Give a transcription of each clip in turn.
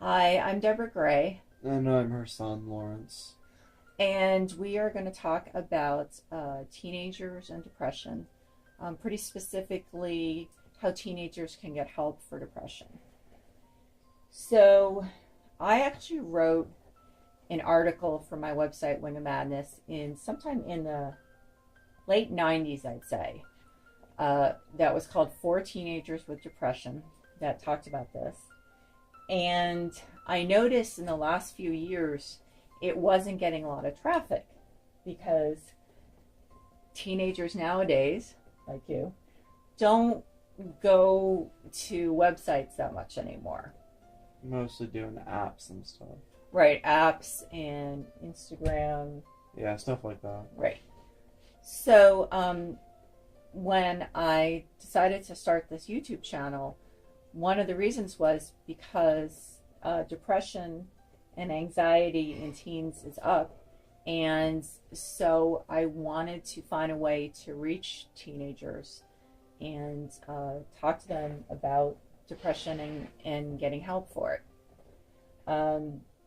Hi, I'm Deborah Gray, And I'm her son, Lawrence. and we are going to talk about teenagers and depression, pretty specifically how teenagers can get help for depression. So, I actually wrote an article for my website, Wing of Madness, in sometime in the late 90s, I'd say, that was called For Teenagers with Depression, that talked about this. And I noticed in the last few years it wasn't getting a lot of traffic because teenagers nowadays, like you, don't go to websites that much anymore. Mostly doing apps and stuff. Right, apps and Instagram. Yeah, stuff like that. Right. So, when I decided to start this YouTube channel, one of the reasons was because depression and anxiety in teens is up. And so I wanted to find a way to reach teenagers and talk to them about depression and getting help for it.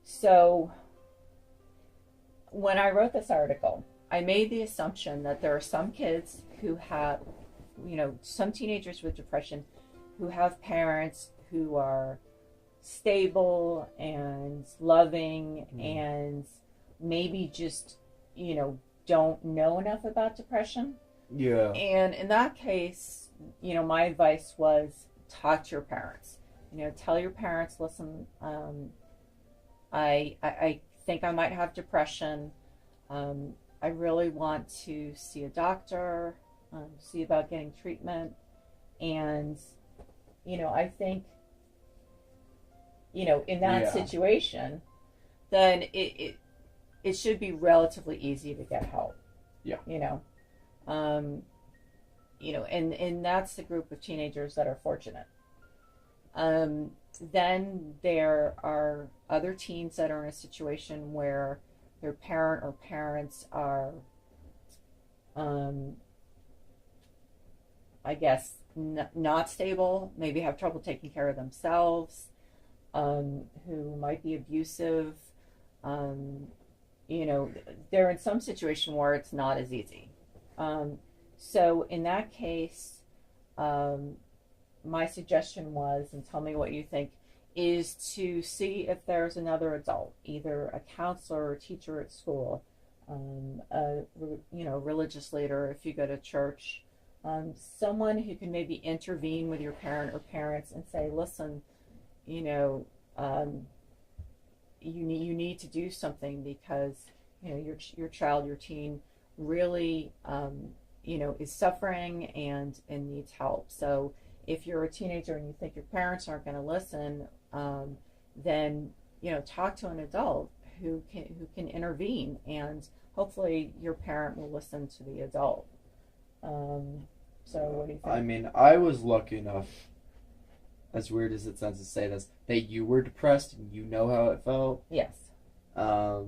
So when I wrote this article, I made the assumption that there are some kids who have, some teenagers with depression who have parents who are stable and loving and maybe just, don't know enough about depression. Yeah. And in that case, my advice was talk to your parents. Tell your parents, listen, I think I might have depression. I really want to see a doctor, see about getting treatment. And, I think, in that situation, then it should be relatively easy to get help. Yeah. And that's the group of teenagers that are fortunate. Then there are other teens that are in a situation where their parent or parents are, I guess, not stable, maybe have trouble taking care of themselves, who might be abusive. They're in some situation where it's not as easy. So in that case, my suggestion was, and tell me what you think, is to see if there's another adult, either a counselor or teacher at school, religious leader if you go to church, someone who can maybe intervene with your parent or parents and say, listen, you need to do something because your child, your teen, really is suffering and needs help. So if you're a teenager and you think your parents aren't going to listen, then talk to an adult who can intervene, and hopefully your parent will listen to the adult. So what do you think? I mean, I was lucky enough, as weird as it sounds to say this, that you were depressed and you know how it felt. Yes. I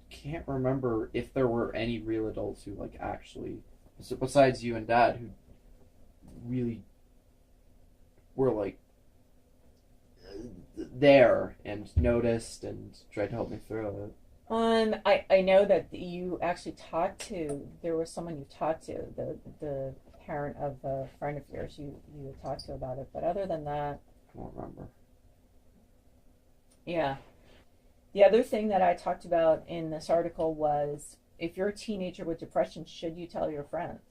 can't remember if there were any real adults who actually, besides you and Dad, who really were there and noticed and tried to help me through it. I know that you actually there was someone you talked to, the parent of a friend of yours you had talked to about it, but other than that, I don't remember. Yeah. The other thing that I talked about in this article was, if you're a teenager with depression, should you tell your friends?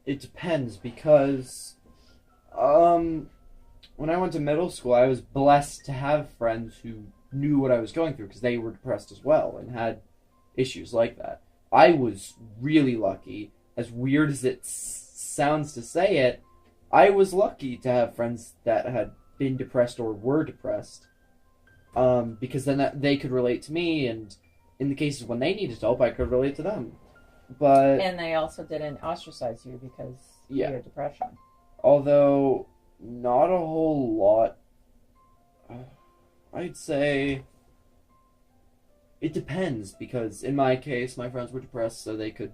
It depends, because when I went to middle school, I was blessed to have friends who knew what I was going through because they were depressed as well and had issues like that. I was really lucky. As weird as it sounds to say it, I was lucky to have friends that had been depressed or were depressed, because then they could relate to me, and in the cases when they needed help, I could relate to them. And they also didn't ostracize you because you had depression. Although not a whole lot. I'd say it depends, because in my case, my friends were depressed, so they could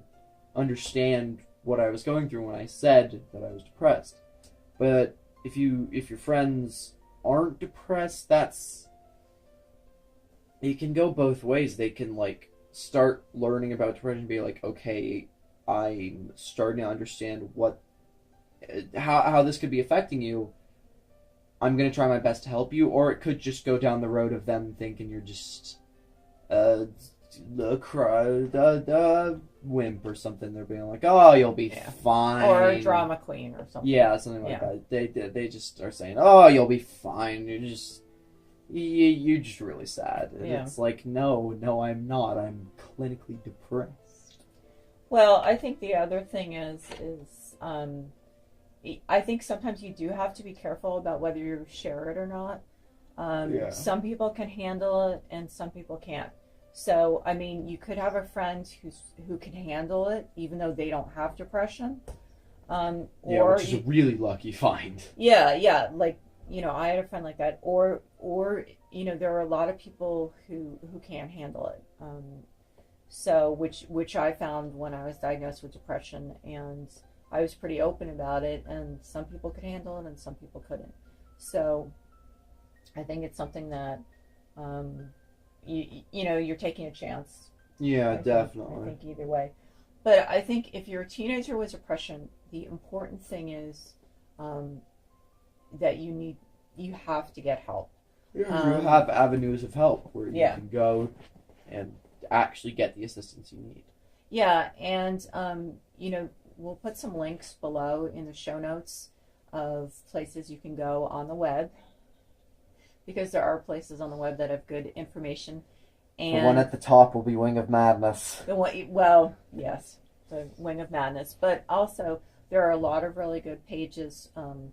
understand what I was going through when I said that I was depressed. But if your friends aren't depressed, it can go both ways. They can like start learning about depression and be like, okay, I'm starting to understand how this could be affecting you. I'm going to try my best to help you. Or it could just go down the road of them thinking you're just the wimp or something. They're being like, oh, you'll be fine. Or a drama queen or something. Yeah, something like that. They just are saying, oh, you'll be fine. You're just really sad. And it's like, no, I'm not. I'm clinically depressed. Well, I think the other thing is I think sometimes you do have to be careful about whether you share it or not. Some people can handle it and some people can't. So, I mean, you could have a friend who can handle it even though they don't have depression. Which is a really lucky find. Yeah. Like, I had a friend like that. Or there are a lot of people who can't handle it. So, which I found when I was diagnosed with depression, and I was pretty open about it, and some people could handle it and some people couldn't. So I think it's something that you're taking a chance. Yeah, definitely. I think either way. But I think if you're a teenager with depression, the important thing is that you have to get help. You have avenues of help where you can go and actually get the assistance you need. Yeah, and we'll put some links below in the show notes of places you can go on the web, because there are places on the web that have good information. And the one at the top will be Wing of Madness. The Wing of Madness. But also, there are a lot of really good pages, on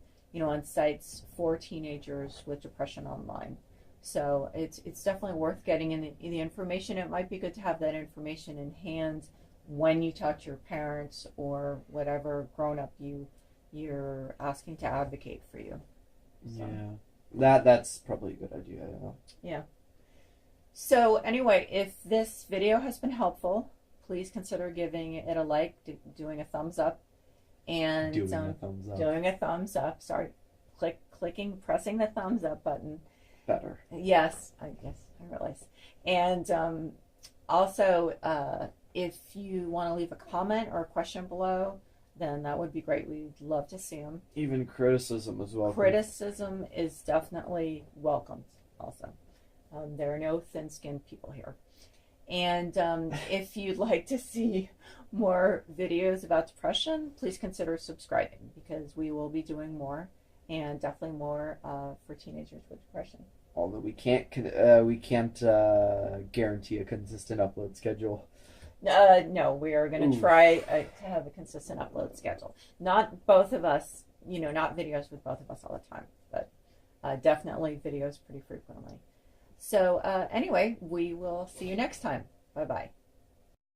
sites for teenagers with depression online. So it's definitely worth getting in the information. It might be good to have that information in hand when you talk to your parents or whatever grown-up you're asking to advocate for you. So. Yeah, that's probably a good idea. Yeah. So anyway, if this video has been helpful, please consider giving it a like, doing a thumbs up, and doing a thumbs up. Sorry, pressing the thumbs up button. Better. Yes, I realize. And also, if you want to leave a comment or a question below, then that would be great. We'd love to see them. Even criticism as well. Criticism is definitely welcomed also. There are no thin-skinned people here. And if you'd like to see more videos about depression, please consider subscribing, because we will be doing more, and definitely more for teenagers with depression. Although we can't guarantee a consistent upload schedule. No, we are going to try to have a consistent upload schedule. Not both of us, not videos with both of us all the time, but definitely videos pretty frequently. So anyway, we will see you next time. Bye-bye.